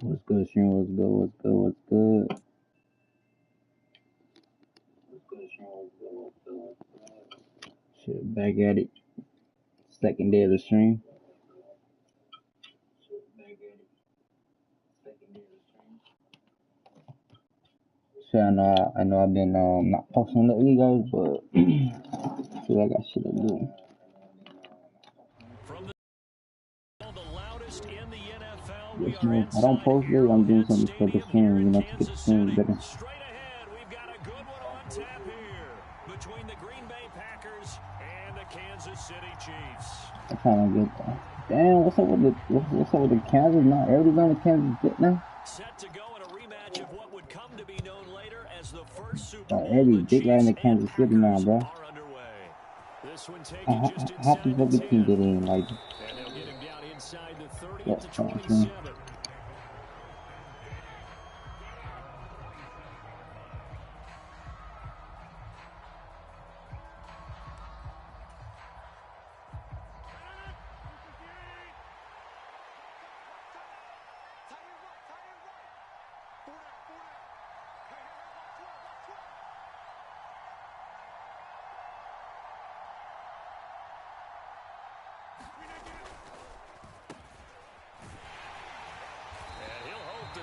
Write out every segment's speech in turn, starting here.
What's good, stream? What's good? What's good? What's good? Shit, back at it. Second day of the stream. Shit, I know I've been not posting lately, guys, but feel like I should have do. Yes, man. If I don't post lately, I'm doing something for the stream, to get the stream better. Straight ahead, we've got a good one on tap here between the Green Bay Packers and the Kansas City Chiefs. I'm trying to get that. Damn, what's up with the Kansas now? Everybody's on the Kansas shit now. Set to go in a rematch of what would come to be known later as the first Super Bowl. Every big right in the Kansas City now, bro. This one Half the fucking team get in, like. And they'll get him down inside the 30 Yeah, to 27.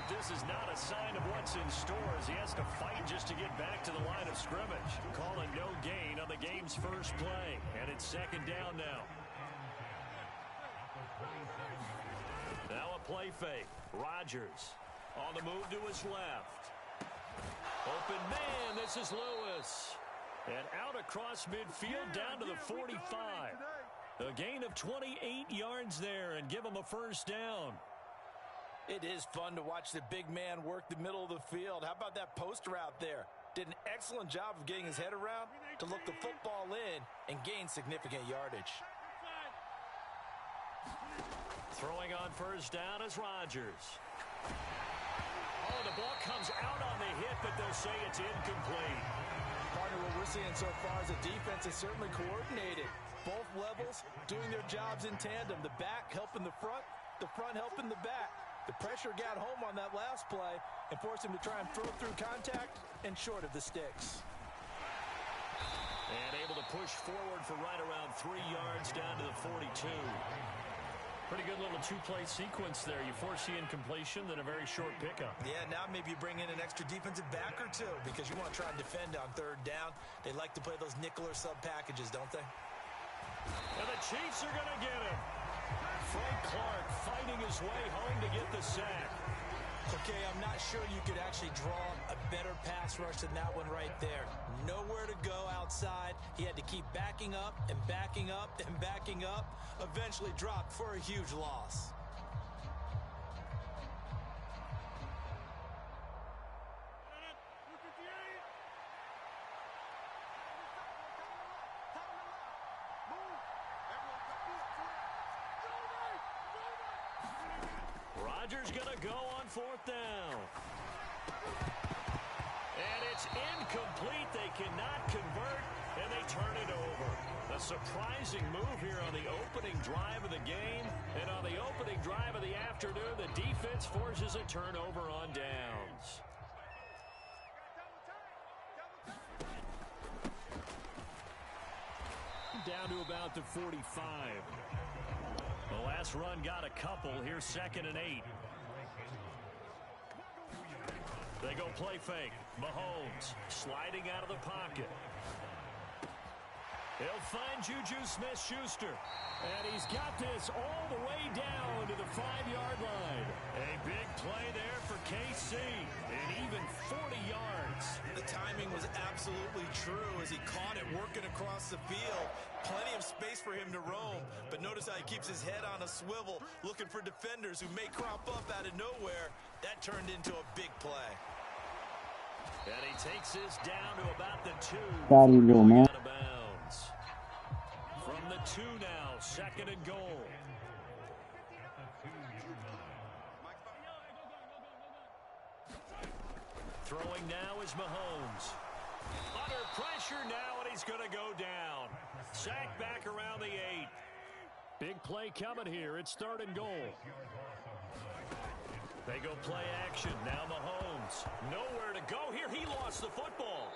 This is not a sign of what's in store as he has to fight just to get back to the line of scrimmage. Calling no gain on the game's first play. And it's second down now. Now a play fake. Rodgers on the move to his left. Open man, this is Lewis. And out across midfield down to the 45. A gain of 28 yards there and give him a first down. It is fun to watch the big man work the middle of the field. How about that post route there? Did an excellent job of getting his head around to look the football in and gain significant yardage. Throwing on first down is Rodgers. Oh, the ball comes out on the hit, but they'll say it's incomplete. Partner, what we're seeing so far is the defense is certainly coordinated. Both levels doing their jobs in tandem. The back helping the front helping the back. The pressure got home on that last play and forced him to try and throw through contact and short of the sticks. And able to push forward for right around 3 yards down to the 42. Pretty good little two-play sequence there. You force the incompletion, then a very short pickup. Yeah, now maybe you bring in an extra defensive back or two because you want to try and defend on third down. They like to play those nickel or sub packages, don't they? And the Chiefs are going to get him. Frank Clark fighting his way home to get the sack. Okay, I'm not sure you could actually draw a better pass rush than that one right there. Nowhere to go outside. He had to keep backing up and backing up and backing up. Eventually dropped for a huge loss. Rodgers gonna go on fourth down. And it's incomplete. They cannot convert, and they turn it over. A surprising move here on the opening drive of the game. And on the opening drive of the afternoon, the defense forces a turnover on downs. Down to about the 45. The last run got a couple. Here's 2nd and 8. They go play fake. Mahomes sliding out of the pocket. He'll find Juju Smith-Schuster. And he's got this all the way down to the 5-yard line. A big play there for KC. And even 40 yards. The timing was absolutely true as he caught it working across the field. Plenty of space for him to roam. But notice how he keeps his head on a swivel, looking for defenders who may crop up out of nowhere. That turned into a big play. And he takes this down to about the 2. Got him, little man. Out of bounds. From the 2 now, 2nd and goal. Throwing now is Mahomes. Under pressure now, and he's going to go down. Sack back around the 8. Big play coming here. It's 3rd and goal. They go play action. Now Mahomes. Nowhere to go here. He lost the football.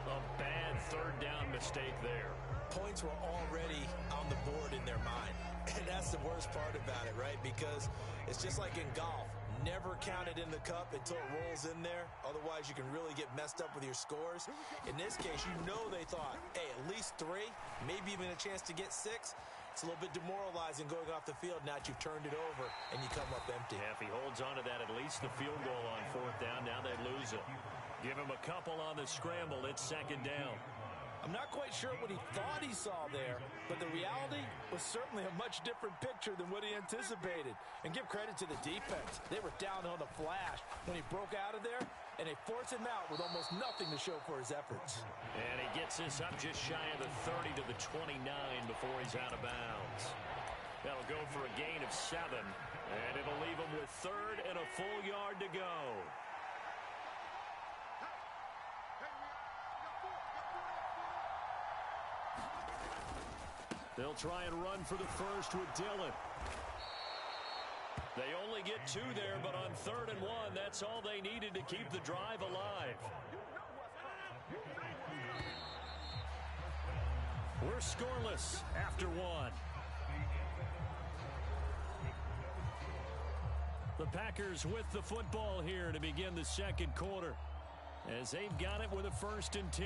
A bad third down mistake there. Points were already on the board in their mind. And that's the worst part about it, right? Because it's just like in golf. Never count it in the cup until it rolls in there. Otherwise, you can really get messed up with your scores. In this case, you know they thought, hey, at least 3, maybe even a chance to get 6. It's a little bit demoralizing going off the field now that you've turned it over and you come up empty. Yeah, if he holds on to that, at least the field goal on 4th down. Now they lose it. Give him a couple on the scramble. It's 2nd down. I'm not quite sure what he thought he saw there, but the reality was certainly a much different picture than what he anticipated. And give credit to the defense. They were down on the flash when he broke out of there, and they forced him out with almost nothing to show for his efforts. And he gets this up just shy of the 30 to the 29 before he's out of bounds. That'll go for a gain of 7, and it'll leave him with 3rd and a full yard to go. They'll try and run for the first with Dillon. They only get 2 there, but on 3rd and 1, that's all they needed to keep the drive alive. We're scoreless after 1. The Packers with the football here to begin the 2nd quarter, as they've got it with a 1st and 10.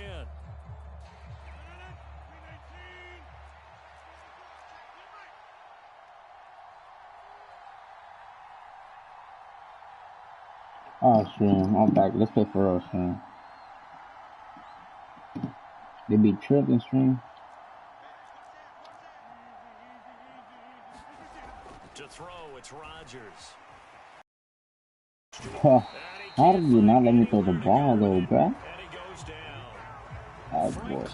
Oh, Stream, I'm back. Let's play for us, Stream. They be tripping, Stream. To throw, it's Rodgers. How did you not let me throw the ball, though, bruh? And he goes down. Frank Clark,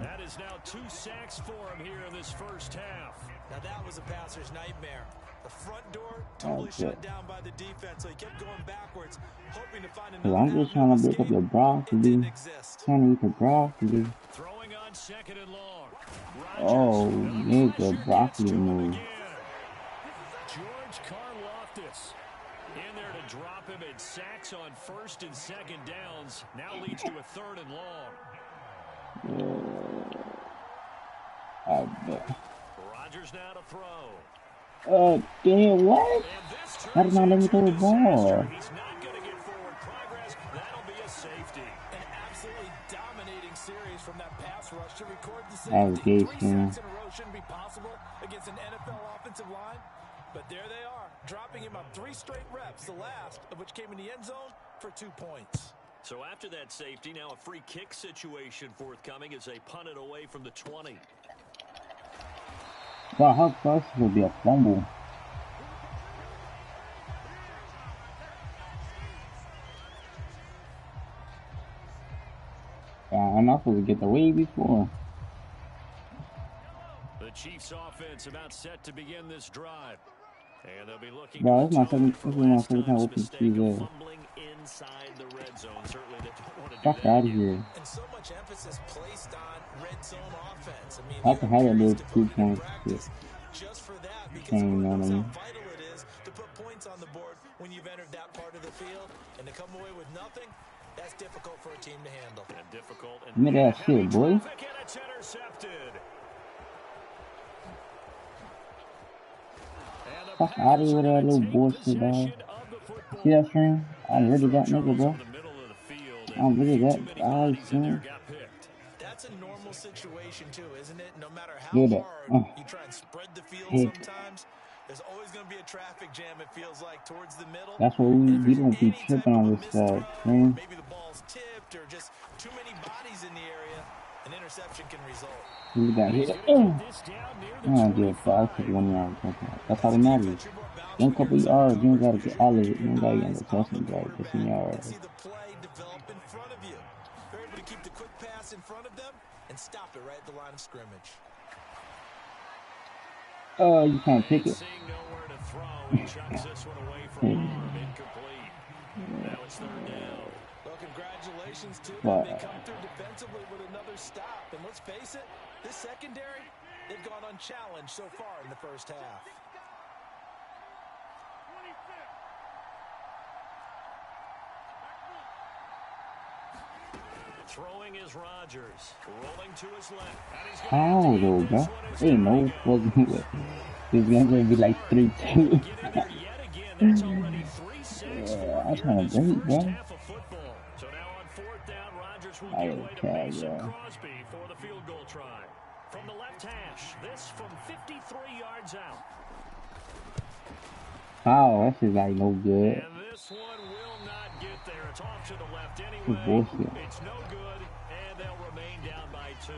that is now 2 sacks for him here in this first half. Now that was a passer's nightmare. The front door totally shut down by the defense, so he kept going backwards, hoping to find another. I'm just trying to break up the broccoli. Trying to eat the broccoli. Throwing on 2nd and long. Oh, nigga, broccoli move. George Karlaftis in there to drop him in sacks on 1st and 2nd downs. Now leads to a 3rd and long. I bet. Rodgers now to throw. Damn, what? How did not let me throw the ball? He's not going to get forward progress. That'll be a safety. An absolutely dominating series from that pass rush to record the safety. 3 sacks in a row shouldn't be possible against an NFL offensive line. But there they are, dropping him on 3 straight reps, the last of which came in the end zone for 2 points. So after that safety, now a free kick situation forthcoming as they punt it away from the 20. Wow, how close would be a fumble? I'm not supposed to get the way before. The Chiefs offense about set to begin this drive. And they'll be looking. Bro, this is my second time whooping Chiefs. Fumbling inside the red zone. Certainly they don't want to do Fuck that. out of here. And so much emphasis placed on red zone offense. I mean, I can hide those 2 points. Just for that, because Same, how I mean. vital it is to put points on the board when you've entered that part of the field, and to come away with nothing, that's difficult for a team to handle. And difficult. And Give me that shit, boy. And it's intercepted. Fuck out of here with that little bullshit, dog. See that Stream? I'm really that nigga, bro. I'm really that guy, Stream. That's a normal situation too, isn't it? No matter how hard you try and spread the field sometimes, there's always going to be a traffic jam, it feels like, towards the middle. That's what we don't be tripping on this Stream. Maybe the ball's tipped or just too many bodies in the area, an interception can result. We got hit. I don't give a fuck. I'll take 1 yard. That's how it matters. One couple yards, you don't gotta get all of it. You don't gotta get the touchdown, you gotta get some yards. See the play develop in front of you. They're able to keep the quick pass in front of them and stop it right at the line of scrimmage. You can't pick it. Seeing nowhere to throw, he chucks this one away from arm, incomplete. Now it's 3rd down. Well, congratulations to them. They come through defensively with another stop. And let's face it, this secondary, they've gone unchallenged so far in the first half. Throwing is Rodgers. Rolling to his left. And he's How though, bro? Ain't no fucking way. This game's gonna be like 3-2. Yeah, I'm trying to break, bro. So now on fourth down, Rodgers will I give don't way to care, Mason bro. Crosby for the field goal try. From the left hash, this from 53 yards out. How? That shit's like no good. And this one will not get there. It's off to the left It's anyway. bullshit. It's no good, and they'll remain down by 2.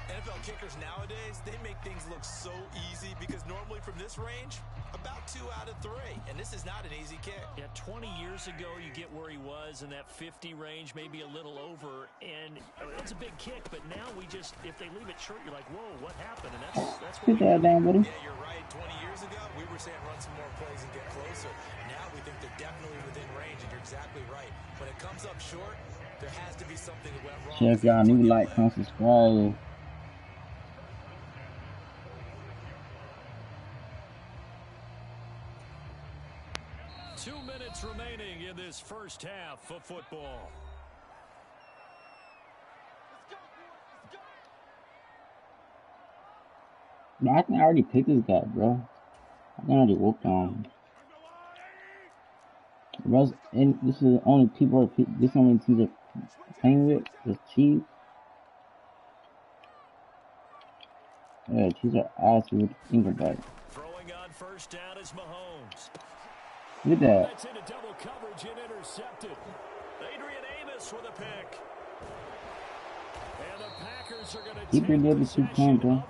NFL kickers nowadays, they make things look so easy because normally from this range, about 2 out of 3. And this is not an easy kick. Yeah, 20 years ago, you get where he was in that 50 range, maybe a little over, and it's a big kick. But now we just, if they leave it short, you're like, whoa, what happened? And that's what Sit that down, buddy. Yeah, you're right. 20 years ago, we were saying run some more plays and get closer. Now we think they're definitely within range, and you're exactly right. When it comes up short, there has to be something that went wrong. Check y'all new like, comment, subscribe. Remaining in this first half of football. Bro, I can already pick this guy, bro. I can already whoop on him. Bro, and this is the only people. This is only teams are playing with the Chiefs. Yeah, Chiefs are ass with think about it. Throwing on first down is Mahomes. Look at that. That's into double coverage and intercepted. Adrian Amos with a pick. And the Packers are going to Keep your good to 2 points, bro.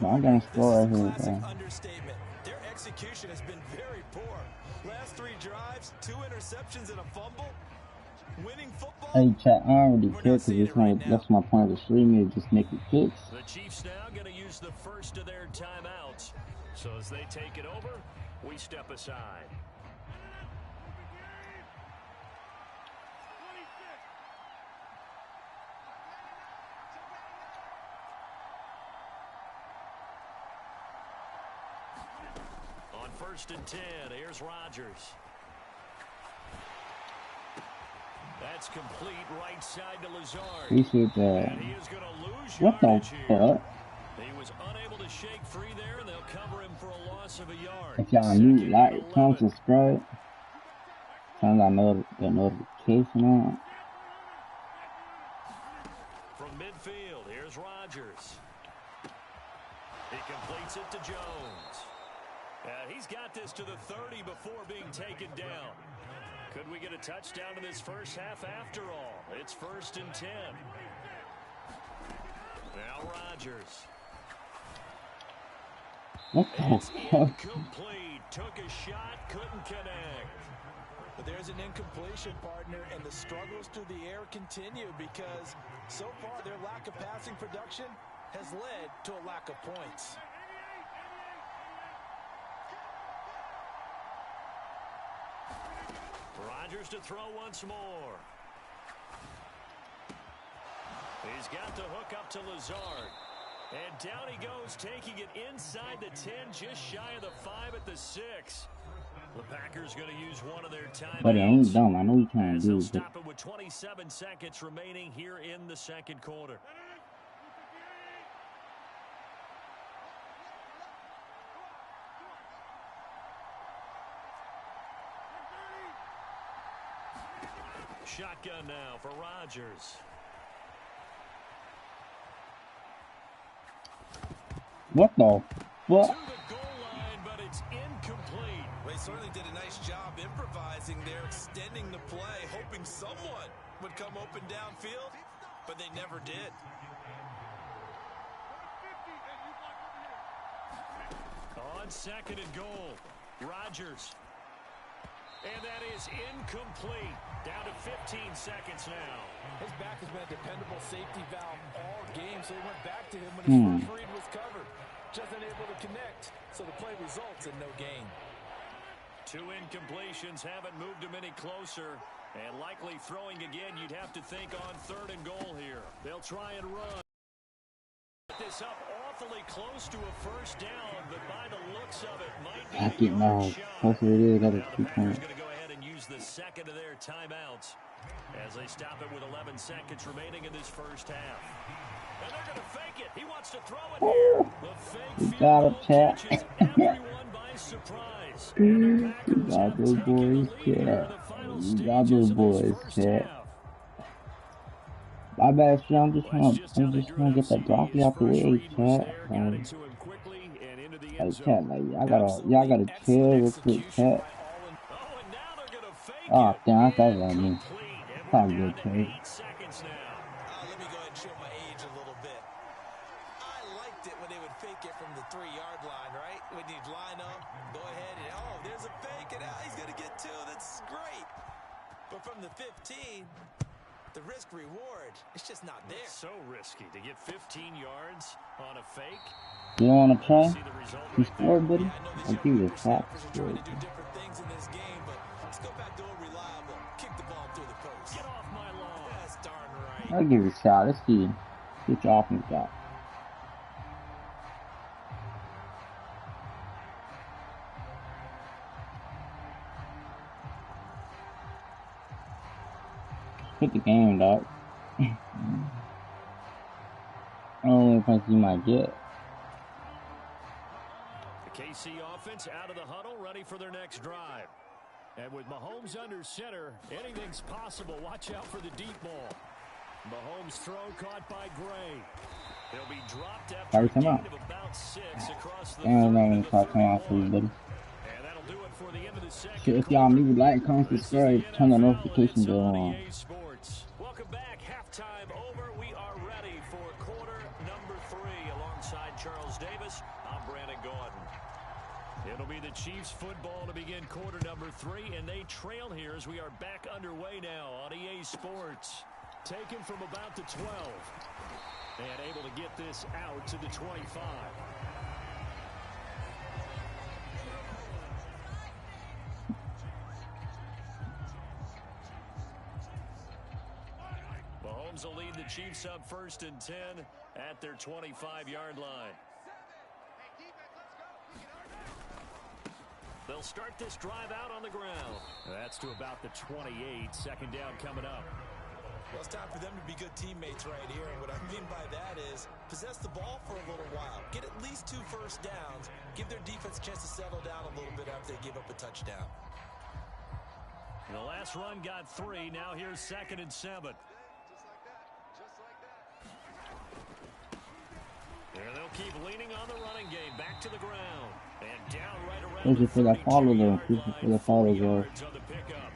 I'm gonna score right here, bro. Understatement. Their execution has been very poor. Last 3 drives, 2 interceptions and a fumble. Winning football. Hey, chat, I don't really care because that's my point of the stream is just make it kicks. The Chiefs now going to use the first of their timeouts. So as they take it over, we step aside. On 1st and 10, here's Rodgers. That's complete right side to Lazard. Appreciate that. And he is going to lose What the fuck? He was unable to shake free there, and they'll cover him for a loss of a yard. If y'all new, like, comment, subscribe. Turn on the notification on. From midfield, here's Rodgers. He completes it to Jones. He's got this to the 30 before being taken down. Could we get a touchdown in this first half after all? It's 1st and 10. Now Rodgers. What the It's fuck? incomplete. Took a shot, couldn't connect. But there's an incompletion, partner, and the struggles through the air continue because so far their lack of passing production has led to a lack of points. Rodgers to throw once more. He's got the hook up to Lazard. And down he goes, taking it inside the 10, just shy of the 5 at the 6. The Packers going to use one of their timeouts. But I ain't dumb. I know you trying to do They'll it. stop it with 27 seconds remaining here in the second quarter. Shotgun now for Rodgers. What the fuck? To the goal line, but it's incomplete. They certainly did a nice job improvising there, extending the play, hoping someone would come open downfield, but they never did. On 2nd and goal, Rodgers. And that is incomplete. Down to 15 seconds now. His back has been a dependable safety valve all game, so he went back to him when his first read was covered. Just unable to connect, so the play results in no gain. 2 incompletions haven't moved him any closer. And likely throwing again, you'd have to think on 3rd and goal here. They'll try and run. This up awfully close to a first down, but by the looks of it, might be I get mad. Hopefully it is. Got a 2 points. Going to go ahead and use the 2nd of their timeouts. As they stop it with 11 seconds remaining in this first half. And they're going to fake it. He wants to throw it here. The fake field goal catches everyone by surprise. And the Packers have taken the lead here in the final stages of this first half. My bad, shit. I'm just trying to get that broccoli out the way, chat. Chat, like y'all gotta chill real quick, chat. Oh, damn, that's on me. It's all good, chat. Let me go ahead and show my age a little bit. I liked it when they would fake it from the 3-yard line, right? When you'd line up, go ahead and, oh, there's a fake, and he's going to get 2. That's great. But from the 15, the risk-reward, it's just not there. It's so risky to get 15 yards on a fake. You don't want to try? You scored, buddy? I'll give you a clap. Trying to do different things in this game, but let's go back to a reliable. Kick the ball through the post. Get off my lawn. That's darn right. I'll give you a shot. Let's see what your offense got. Quit the game, dog. I don't know what points you might get. The KC offense out of the huddle, ready for their next drive. And with Mahomes under center, anything's possible. Watch out for the deep ball. Mahomes' throw caught by Gray. He'll be dropped after a gain of about 6 across the 30. And that'll do it for the end of the second. Shit, if y'all need to like, comment, subscribe, turn the notification bell on. Welcome back. Halftime over. We are ready for quarter number 3. Alongside Charles Davis, I'm Brandon Gordon. It'll be the Chiefs football to begin quarter number 3, and they trail here as we are back underway now on EA Sports. Taken from about the 12, and able to get this out to the 25. Mahomes will lead the Chiefs up 1st and 10 at their 25-yard line. They'll start this drive out on the ground. That's to about the 28. Second down coming up. Well, it's time for them to be good teammates right here. And what I mean by that is possess the ball for a little while. Get at least 2 first downs. Give their defense a chance to settle down a little bit after they give up a touchdown. And the last run got 3. Now here's 2nd and 7. And they'll keep leaning on the running game. Back to the ground. And down right around the 32 yards on the pickup.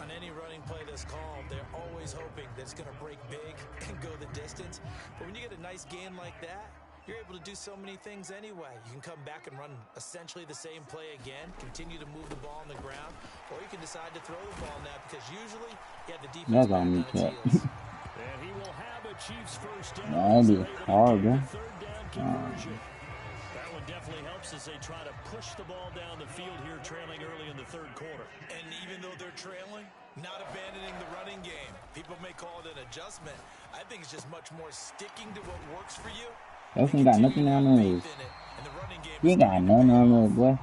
On any running play that's called, they're always hoping that it's going to break big and go the distance. But when you get a nice gain like that, you're able to do so many things anyway. You can come back and run essentially the same play again, continue to move the ball on the ground, or you can decide to throw the ball now because usually you have the defense on its heels. And he will have a Chiefs first down. That'd be hard, bro. Third down conversion. That one definitely helps as they try to push the ball down the field here, trailing early in the 3rd quarter. And even though they're trailing, not abandoning the running game. People may call it an adjustment. I think it's just much more sticking to what works for you. Those ain't got nothing on those. You ain't got nothing on those, boy.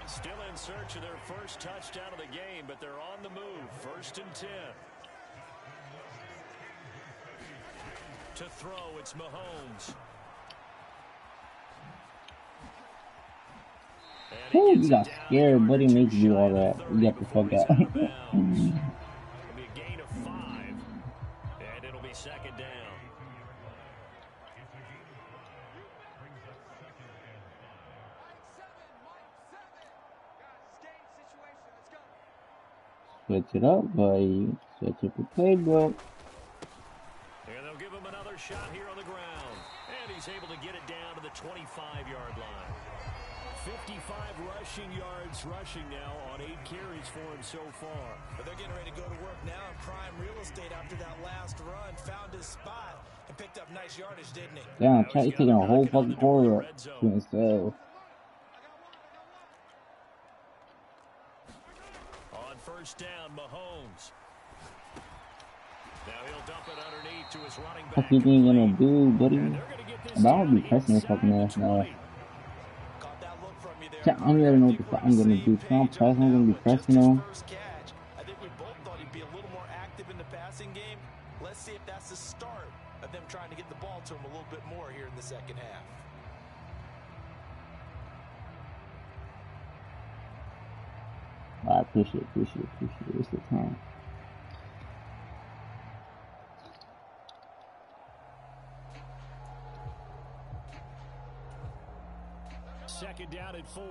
Still in search of their first touchdown of the game, but they're on the move. 1st and 10. To throw, it's Mahomes. Ooh, you got scared, buddy. Made you do all that. You got the fuck out. It'll be a gain of 5, and it'll be 2nd down. Switch it up, buddy. Switch up the playbook. And they'll give him another shot here on the ground. And he's able to get it down to the 25-yard line. 55 rushing yards now on 8 carries for him so far. But they're getting ready to go to work now in prime real estate after that last run. Found his spot and picked up nice yardage, didn't he? Damn, he's taking a whole fucking quarter up to himself. On 1st down, Mahomes. Now he'll dump it underneath to his running back. What you think gonna do, buddy? But I'll be pressing this fucking ass now. I don't even know what the fuck I'm gonna do. So I'm gonna be pressing on. I think we both thought he'd be a little more active in the to him a little bit more here in the second half. I appreciate it. It's the time. Second down and 4.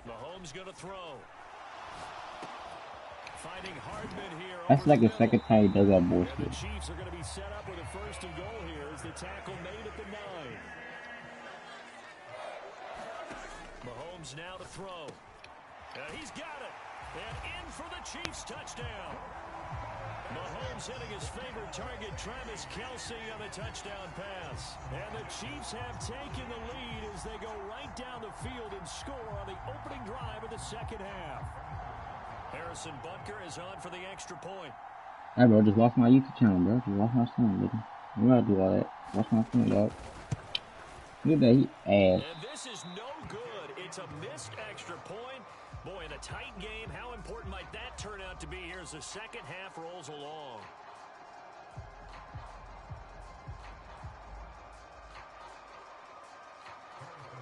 Mahomes going to throw. Finding Hardman here. That's like the second time he does that bullshit. And the Chiefs are going to be set up with a first and goal here as the tackle made at the 9. Mahomes now to throw. He's got it. And in for the Chiefs touchdown. Mahomes hitting his favorite target, Travis Kelce, on the touchdown pass. And the Chiefs have taken the lead as they go right down the field and score on the opening drive of the second half. Harrison Butker is on for the extra point. Hey, bro, just watch my YouTube channel, bro. Just watch my channel, baby. You gotta do all that. Watch my channel, dog. Look at that, he ass. And this is no good. It's a missed extra point. Boy, in a tight game, how important might that turn out to be here as the second half rolls along?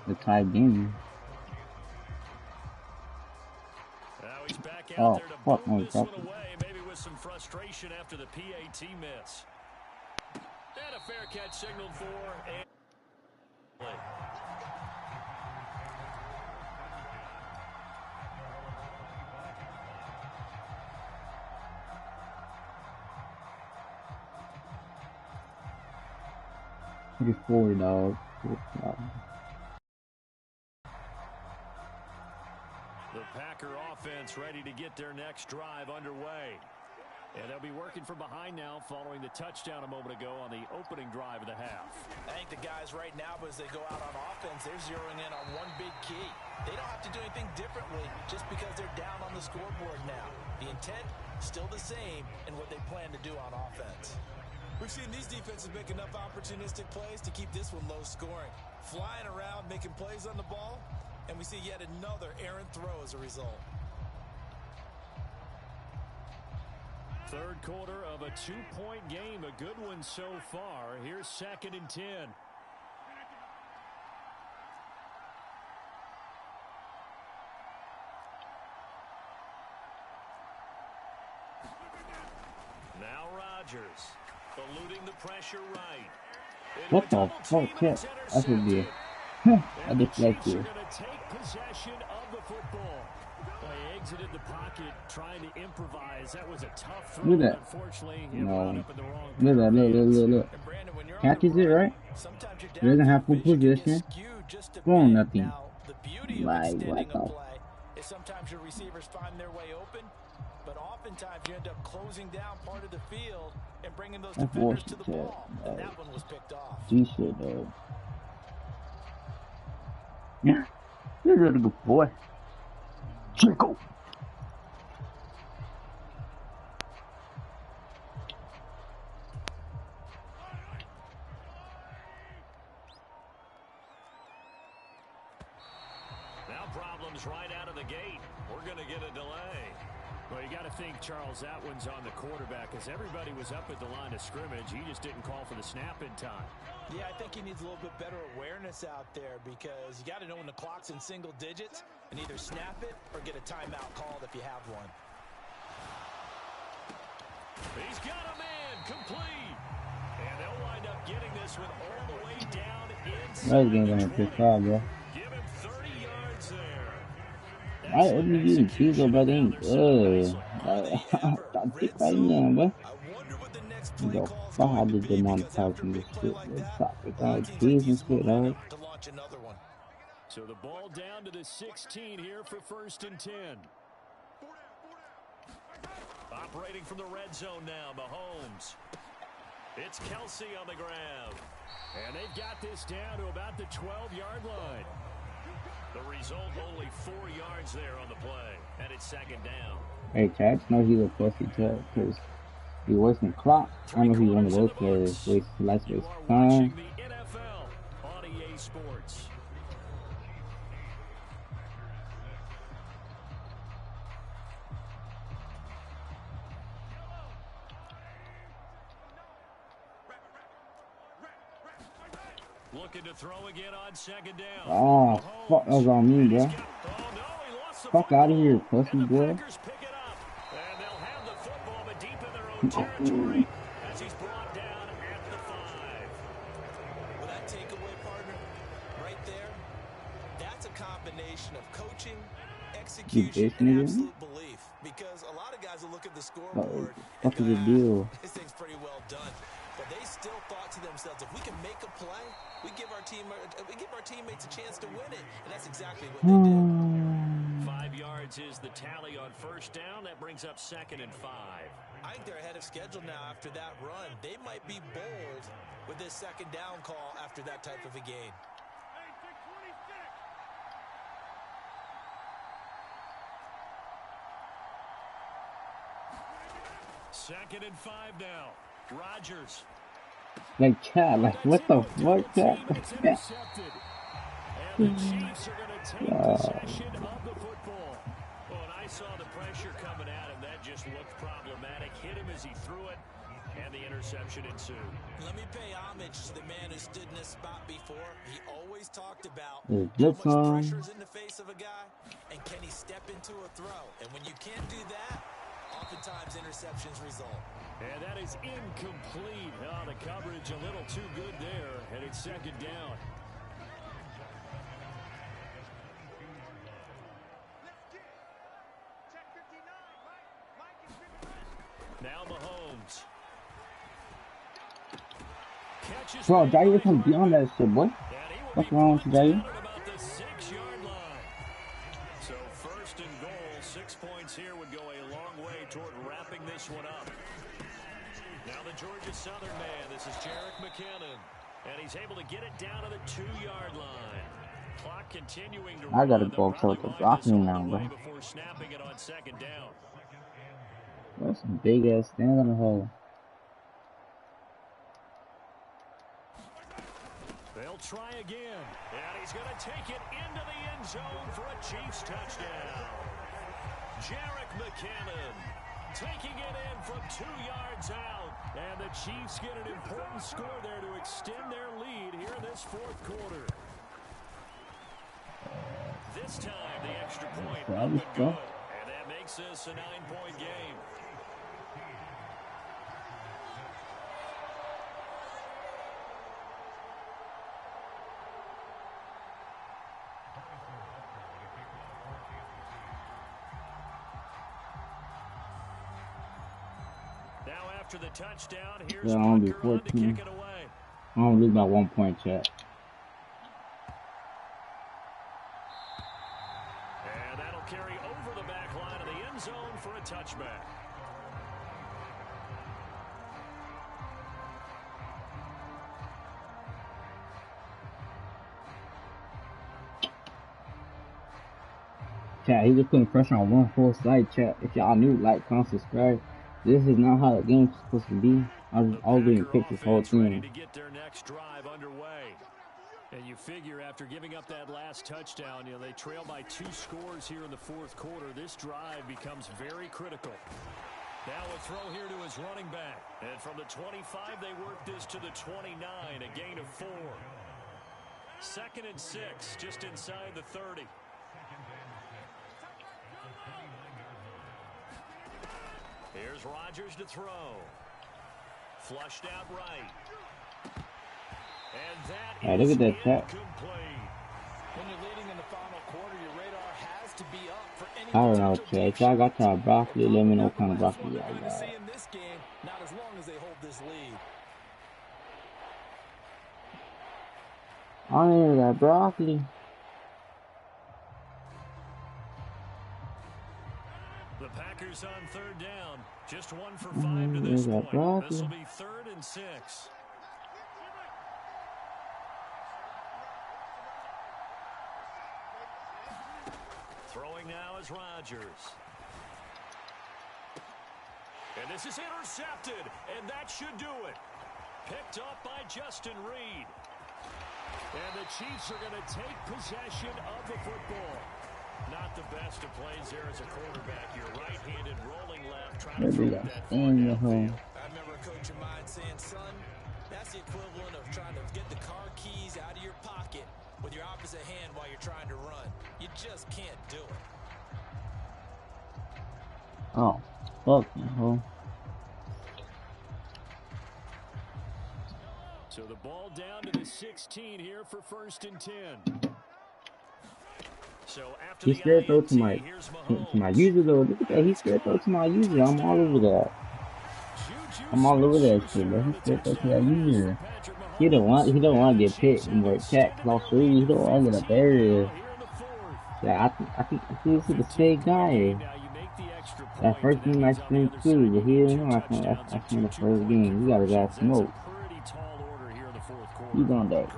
The tight game. Now he's back out there to fuck, boom this one away, maybe with some frustration after the PAT miss. And a fair catch signaled for. And play. $44, dog. The Packer offense ready to get their next drive underway. And they'll be working from behind now following the touchdown a moment ago on the opening drive of the half. I think the guys right now, as they go out on offense, they're zeroing in on one big key. They don't have to do anything differently just because they're down on the scoreboard now. The intent, still the same in what they plan to do on offense. We've seen these defenses make enough opportunistic plays to keep this one low scoring. Flying around, making plays on the ball, and we see yet another errant throw as a result. Third quarter of a 2-point game, a good one so far. Here's 2nd and 10. Now Rodgers. Eluding the pressure right. What the fuck? That's what it is. I deflected. They're going to take possession of the football. They exited the pocket trying to improvise. That was a tough throw. Look at that. Unfortunately, it No. wound up in the wrong Look at that. Look. Catches it, right? He doesn't have full position. Throwing nothing. Like, what the? Sometimes your receivers find their way open, but oftentimes you end up closing down part of the field and bringing those defenders to the ball. And that one was picked off. G shit, though. Yeah, you're a really good boy. Chico. Now problems right out of the gate. We're going to get a delay. Well, you got to think, Charles, that one's on the quarterback because everybody was up at the line of scrimmage. He just didn't call for the snap in time. Yeah, I think he needs a little bit better awareness out there because you got to know when the clock's in single digits and either snap it or get a timeout called if you have one. He's got a man complete. And they'll wind up getting this one all the way down inside the 20. Bro. Give him 30 yards there. Why are you eating cheese over there? Stop dick right now, bro. Yo, fuck, I just did not talk from this shit. Stop it, guys. Cheese and shit, dog. So the ball down to the 16 here for 1st and 10. Operating from the red zone now, Mahomes. It's Kelce on the grab. And they've got this down to about the 12-yard line. The result, only 4 yards there on the play. And it's 2nd down. Hey, Chad, know he's a pussy, too, because he wasting the clock. I know he's one of those players who likes to waste time. The NFL on EA Sports. Looking to throw again on second down. Oh, fuck, that was on me, bro. Fuck out of here, pussy boy. And they'll have the football, but deep in their own territory as he's brought down at the 5. Well, that takeaway, partner, right there, that's a combination of coaching, execution, and absolute belief. Because a lot of guys will look at the scoreboard and go, this thing's pretty well done. But they still thought to themselves, if we can make a play, we give our teammates a chance to win it. And that's exactly what they did. 5 yards is the tally on first down. That brings up 2nd and 5. I think they're ahead of schedule now after that run. They might be bold with this second down call after that type of a gain. Second and 5 now. Rodgers. Like, Chad, like, what the fuck, Chad? And the Chiefs are going to take possession of the football. Well, and I saw the pressure coming at him. That just looked problematic. Hit him as he threw it, and the interception ensued. Let me pay homage to the man who stood in this spot before. He always talked about how much pressure is in the face of a guy, and can he step into a throw? And when you can't do that, oftentimes interceptions result. And that is incomplete. Oh, the coverage a little too good there, and it's second down. Now Mahomes. Bro, Jair can be on that shit, boy. What's wrong with Jair? About the 6-yard line. So 1st and goal, 6 points here would go a long way toward wrapping this one up. Now the Georgia Southern man, this is Jerick McKinnon, and he's able to get it down to the 2-yard line. Clock continuing to I gotta go for the blocking now, bro. Before snapping it on second down. That's some big ass stand on the hole. They'll try again, and he's going to take it into the end zone for a Chiefs touchdown. Jerick McKinnon taking it in from 2 yards out, and the Chiefs get an important score there to extend their lead here in this 4th quarter. This time the extra point up and good, and that makes this a 9-point game. Now after the touchdown, here's only Parker to kick it away. I don't lose by 1 point, chat. And that'll carry over the back line of the end zone for a touchback. Chat, he just putting pressure on one full slide, chat. If y'all new, like, comment, subscribe. This is not how the game's supposed to be. I was being picked this whole thing. To get their next drive underway. And you figure after giving up that last touchdown, you know, they trail by 2 scores here in the 4th quarter. This drive becomes very critical. Now a throw here to his running back. And from the 25, they work this to the 29, a gain of 4. 2nd and 6, just inside the 30. Here's Rodgers to throw. Flushed out right. And that look at that chat. When you're leading in the final quarter, your radar has to be up for any. I don't know, chat. If y'all got y'all broccoli, let me know what kind of broccoli y'all got. See in this game, not as long as they hold this lead. I don't hear that broccoli. The Packers on 3rd down. Just 1 for 5 to this point. This will be 3rd and 6. Throwing now is Rodgers. And this is intercepted, and that should do it. Picked up by Justin Reed. And the Chiefs are going to take possession of the football. Not the best of plays there as a quarterback. You're right-handed, rolling left, trying to throw that far downfield. I remember a coach of mine saying, son, That's the equivalent of trying to get the car keys out of your pocket with your opposite hand while you're trying to run. You just can't do it. Oh, fucking hell. So the ball down to the 16 here for 1st and 10. So after He scared throw to my user though. Look at that. He scared throw to my user. I'm all over that. I'm all over that shit, bro. He scared throw to that user. He don't want to get picked and work check close 3. He don't want to get up there. Yeah, I think this is the same guy. That first game I spent too, but he didn't know I spent the first game. You got smoke. He's on that.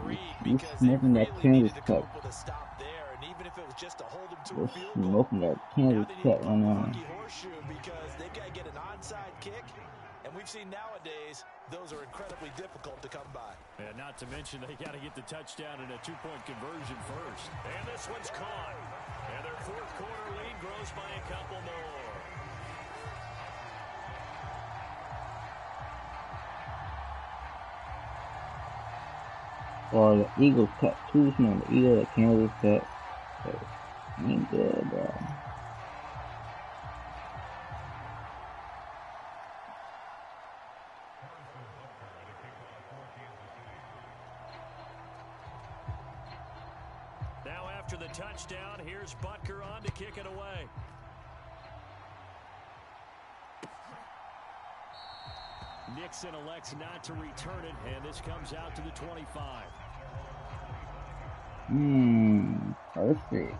He's smoking that Kansas cut. They're smoking that Kansas cut right now. Because they've got to get an onside kick, and we've seen nowadays those are incredibly difficult to come by. And not to mention they got to get the touchdown and a 2-point conversion first. And this one's caught. And their 4th quarter lead grows by a couple more. Or the Eagles cut too small. The Eagles, the Kansas cut. Ain't good, bro. Now after the touchdown, here's Butker on to kick it away. Nixon elects not to return it, and this comes out to the 25. Perfect.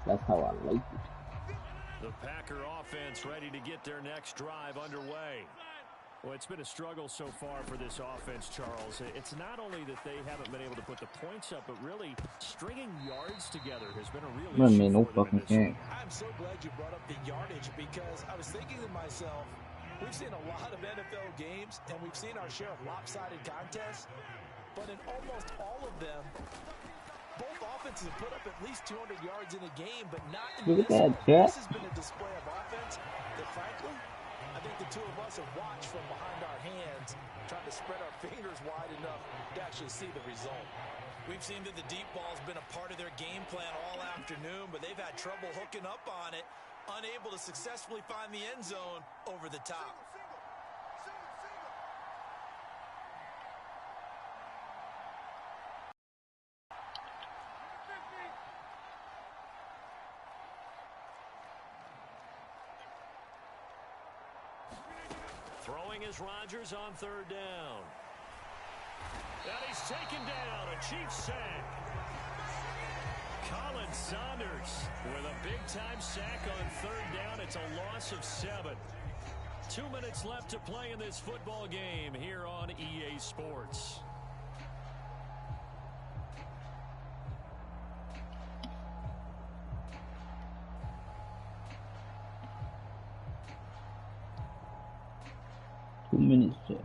That's how I like it. The Packer offense ready to get their next drive underway. Well, it's been a struggle so far for this offense, Charles. It's not only that they haven't been able to put the points up, but really stringing yards together has been a real issue no for them fucking chance. I'm so glad you brought up the yardage because I was thinking to myself, we've seen a lot of NFL games, and we've seen our share of lopsided contests, but in almost all of them, both offenses have put up at least 200 yards in a game, but not in Look this at one. that, Jeff. This has been a display of offense that, frankly, I think the two of us have watched from behind our hands, trying to spread our fingers wide enough to actually see the result. We've seen that the deep ball's been a part of their game plan all afternoon, but they've had trouble hooking up on it, unable to successfully find the end zone over the top. Throwing is Rodgers on 3rd down. And he's taken down, a Chiefs sack. Colin Saunders with a big-time sack on 3rd down. It's a loss of 7. 2 minutes left to play in this football game here on EA Sports. Minutes left.